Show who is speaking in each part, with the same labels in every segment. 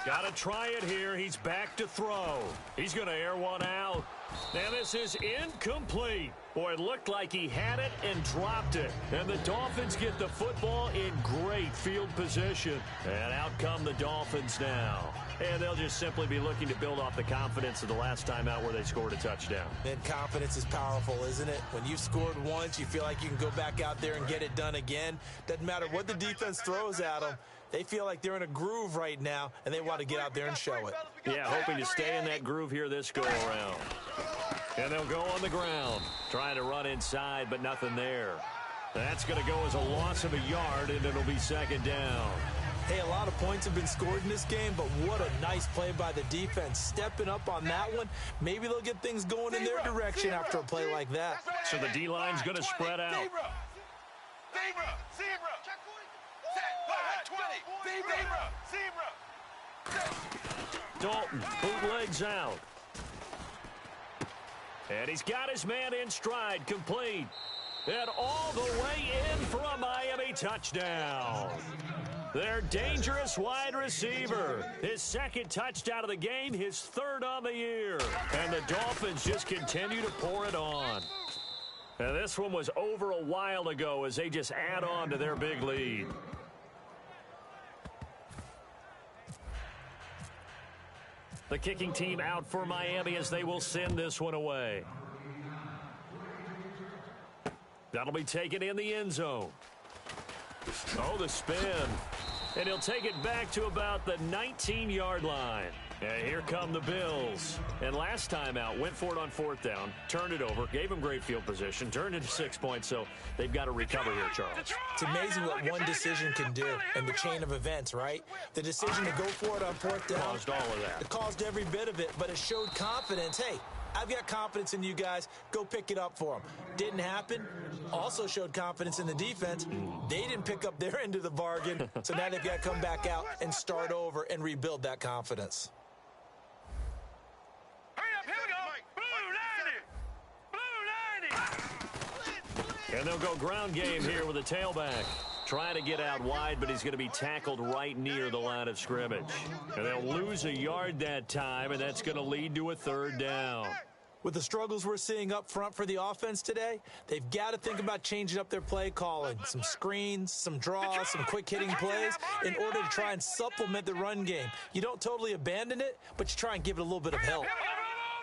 Speaker 1: Got to try it here. He's back to throw. He's going to air one out. And this is incomplete. Boy, it looked like he had it and dropped it. And the Dolphins get the football in great field position. And out come the Dolphins now. And they'll just simply be looking to build off the confidence of the last time out where they scored a touchdown.
Speaker 2: And confidence is powerful, isn't it? When you've scored once, you feel like you can go back out there and get it done again. Doesn't matter what the defense throws at them. They feel like they're in a groove right now, and they want to get out there and show it.
Speaker 1: Yeah, hoping to stay in that groove here this go-around. And they'll go on the ground, trying to run inside, but nothing there. That's going to go as a loss of a yard, and it'll be second down.
Speaker 2: Hey, a lot of points have been scored in this game, but what a nice play by the defense. Stepping up on that one, maybe they'll get things going in their direction after a play like that.
Speaker 1: So the D-line's going to spread out. Dalton bootlegs out. And he's got his man in stride, complete. And all the way in for a Miami touchdown. Their dangerous wide receiver. His second touchdown of the game, his third on the year. And the Dolphins just continue to pour it on. And this one was over a while ago as they just add on to their big lead. The kicking team out for Miami as they will send this one away. That'll be taken in the end zone. Oh, the spin. And he'll take it back to about the 19-yard line. And here come the Bills. And last time out, went for it on fourth down, turned it over, gave them great field position, turned it to 6 points, so they've got to recover here, Charles.
Speaker 2: It's amazing what one decision can do in the chain of events, right? The decision to go for it on fourth down
Speaker 1: caused all of that.
Speaker 2: It caused every bit of it, but it showed confidence. Hey, I've got confidence in you guys. Go pick it up for them. Didn't happen. Also showed confidence in the defense. They didn't pick up their end of the bargain, so now they've got to come back out and start over and rebuild that confidence.
Speaker 1: And they'll go ground game here with a tailback. Trying to get out wide, but he's going to be tackled right near the line of scrimmage. And they'll lose a yard that time, and that's going to lead to a third down.
Speaker 2: With the struggles we're seeing up front for the offense today, they've got to think about changing up their play calling. Some screens, some draws, some quick-hitting plays in order to try and supplement the run game. You don't totally abandon it, but you try and give it a little bit of help.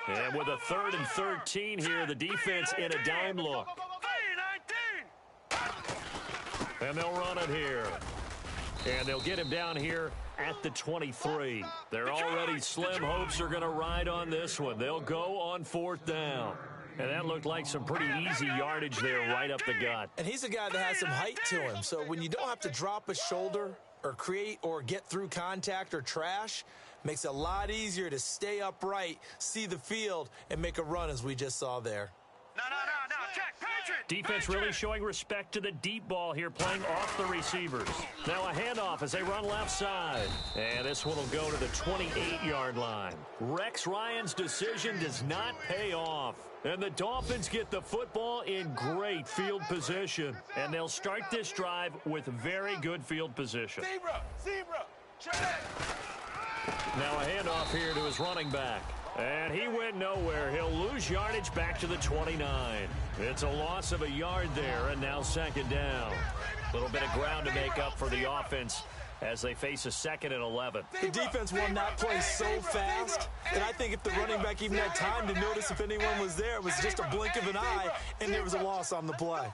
Speaker 1: And with a 3rd and 13 here, the defense in a dime look. And they'll run it here. And they'll get him down here at the 23. Their already slim hopes are going to ride on this one. They'll go on fourth down. And that looked like some pretty easy yardage there right up the gut.
Speaker 2: And he's a guy that has some height to him. So when you don't have to drop a shoulder or create or get through contact or trash, makes it a lot easier to stay upright, see the field, and make a run as we just saw there.
Speaker 3: No, check, Patrick!
Speaker 1: Defense really showing respect to the deep ball here, playing off the receivers. Now a handoff as they run left side. And this one will go to the 28-yard line. Rex Ryan's decision does not pay off. And the Dolphins get the football in great field position. And they'll start this drive with very good field position.
Speaker 3: Zebra! Check!
Speaker 1: Now a handoff here to his running back. And he went nowhere. He'll lose yardage back to the 29. It's a loss of a yard there, and now second down. A little bit of ground to make up for the offense as they face a 2nd and 11.
Speaker 2: The defense won that play so fast that I think if the running back even had time to notice if anyone was there, it was just a blink of an eye, and there was a loss on the play.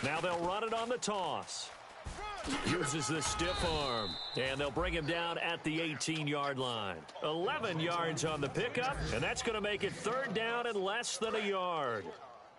Speaker 1: Now they'll run it on the toss. Uses the stiff arm, and they'll bring him down at the 18-yard line. 11 yards on the pickup, and that's going to make it third down and less than a yard.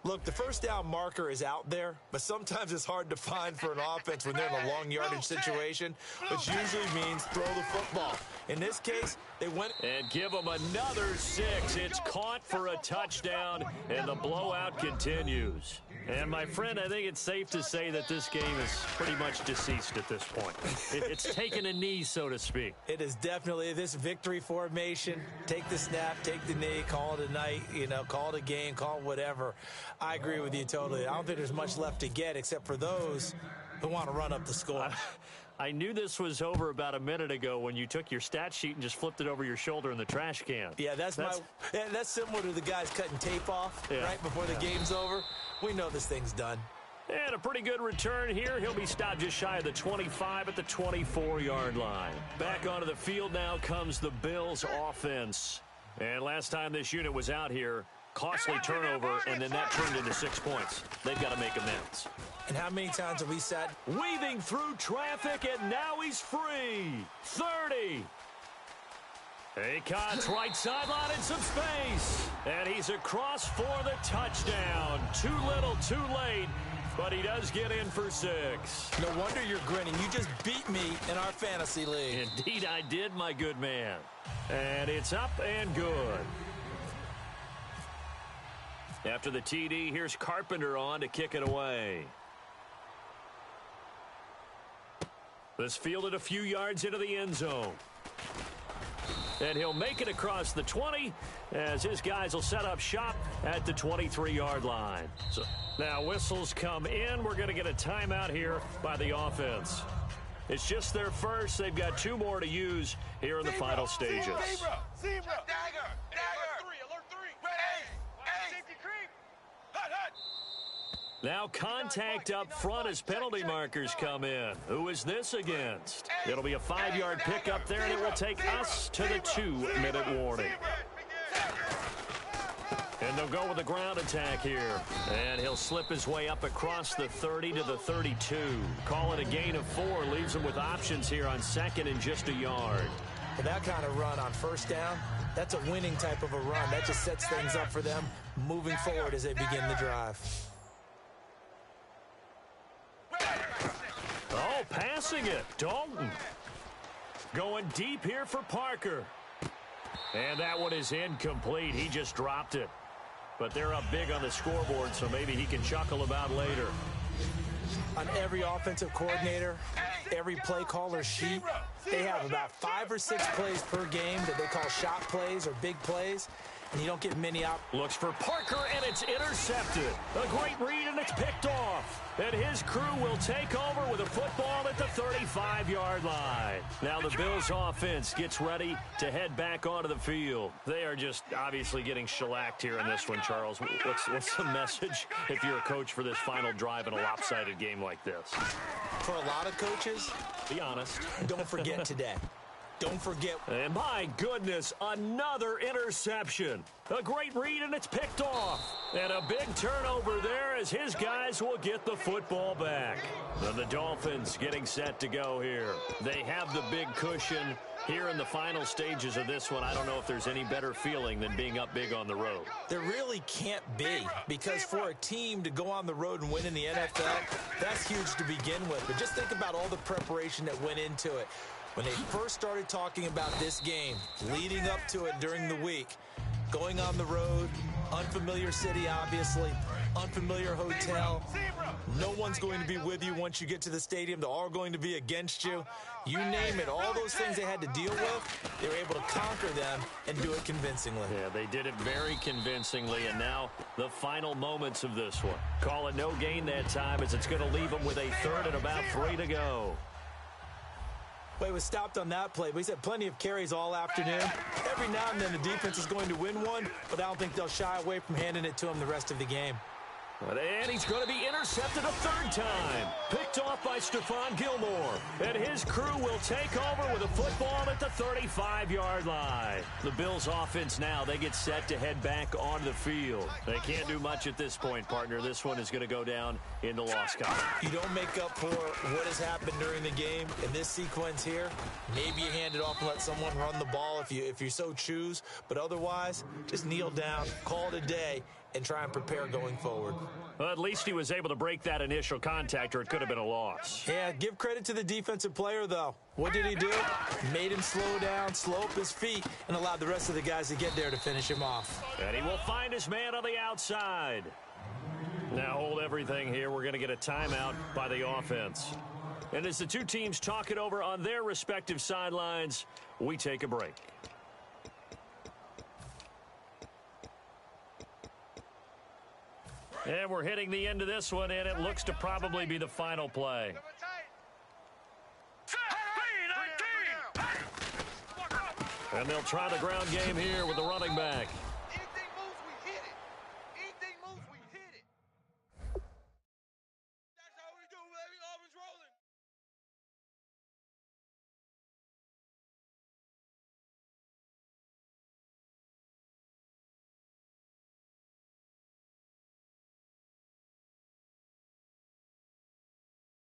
Speaker 2: Look, the first down marker is out there, but sometimes it's hard to find for an offense when they're in a long yardage situation, which usually means throw the football. In this case, they went
Speaker 1: and give them another 6. It's caught for a touchdown, and the blowout continues. And, my friend, I think it's safe to say that this game is pretty much deceased at this point. It's taken a knee, so to speak.
Speaker 2: It is definitely this victory formation. Take the snap, take the knee, call it a night, call it a game, call it whatever. I agree with you totally. I don't think there's much left to get except for those who want to run up the score.
Speaker 1: I knew this was over about a minute ago when you took your stat sheet and just flipped it over your shoulder in the trash can.
Speaker 2: Yeah, that's similar to the guys cutting tape off right before the game's over. We know this thing's done.
Speaker 1: And a pretty good return here. He'll be stopped just shy of the 25 at the 24-yard line. Back onto the field now comes the Bills offense. And last time this unit was out here, costly turnover, and then that turned into 6 points. They've got to make amends.
Speaker 2: And how many times have we said?
Speaker 1: Weaving through traffic, and now he's free. 30. He cuts right sideline in some space. And he's across for the touchdown. Too little, too late. But he does get in for 6.
Speaker 2: No wonder you're grinning. You just beat me in our fantasy league.
Speaker 1: Indeed I did, my good man. And it's up and good. After the TD, here's Carpenter on to kick it away. This fielded a few yards into the end zone. And he'll make it across the 20 as his guys will set up shop at the 23-yard line. So now whistles come in. We're going to get a timeout here by the offense. It's just their first. They've got 2 more to use here in the final stages.
Speaker 3: Zebra! Dagger! Alert 3! Ready! Safety creep! Hut!
Speaker 1: Now contact up front as penalty markers come in. Who is this against? It'll be a 5-yard pickup there, and it will take us to the 2-minute warning. And they'll go with the ground attack here. And he'll slip his way up across the 30 to the 32. Call it a gain of 4. Leaves him with options here on 2nd and just a yard.
Speaker 2: For that kind of run on first down, that's a winning type of a run. That just sets things up for them moving forward as they begin the drive.
Speaker 1: Oh, passing it. Dalton. Going deep here for Parker. And that one is incomplete. He just dropped it. But they're up big on the scoreboard, so maybe he can chuckle about later.
Speaker 2: On every offensive coordinator, every play caller sheet, they have about 5 or 6 plays per game that they call shot plays or big plays, and you don't get many out.
Speaker 1: Looks for Parker, and it's intercepted. A great read, and it's picked off. And his crew will take over with a football at the 35-yard line. Now the Bills offense gets ready to head back onto the field. They are just obviously getting shellacked here in this one, Charles. What's the message if you're a coach for this final drive in a lopsided game like this?
Speaker 2: For a lot of coaches,
Speaker 1: be honest.
Speaker 2: Don't forget today. Don't forget.
Speaker 1: And my goodness, another interception. A great read, and it's picked off. And a big turnover there as his guys will get the football back. And the Dolphins getting set to go here. They have the big cushion here in the final stages of this one. I don't know if there's any better feeling than being up big on the road.
Speaker 2: There really can't be, because for a team to go on the road and win in the NFL, that's huge to begin with. But just think about all the preparation that went into it. When they first started talking about this game, leading up to it during the week, going on the road, unfamiliar city, obviously, unfamiliar hotel. No one's going to be with you once you get to the stadium. They're all going to be against you. You name it, all those things they had to deal with, they were able to conquer them and do it convincingly.
Speaker 1: Yeah, they did it very convincingly, and now the final moments of this one. Call it no gain that time as it's going to leave them with a 3rd and about 3 to go.
Speaker 2: Well, he was stopped on that play, but he's had plenty of carries all afternoon. Every now and then the defense is going to win one, but I don't think they'll shy away from handing it to him the rest of the game.
Speaker 1: And he's going to be intercepted a 3rd time. Picked off by Stephon Gilmore. And his crew will take over with a football at the 35-yard line. The Bills offense now, they get set to head back on the field. They can't do much at this point, partner. This one is going to go down in the loss column.
Speaker 2: You don't make up for what has happened during the game in this sequence here. Maybe you hand it off and let someone run the ball if you so choose. But otherwise, just kneel down, call it a day, and try and prepare going forward.
Speaker 1: Well, at least he was able to break that initial contact, or it could have been a loss.
Speaker 2: Yeah, give credit to the defensive player, though. What did he do? Made him slow down, slow up his feet, and allowed the rest of the guys to get there to finish him off.
Speaker 1: And he will find his man on the outside. Now hold everything here. We're going to get a timeout by the offense. And as the two teams talk it over on their respective sidelines, we take a break. And we're hitting the end of this one, and it looks to probably be the final play.
Speaker 3: Fire!
Speaker 1: And they'll try the ground game here with the running back.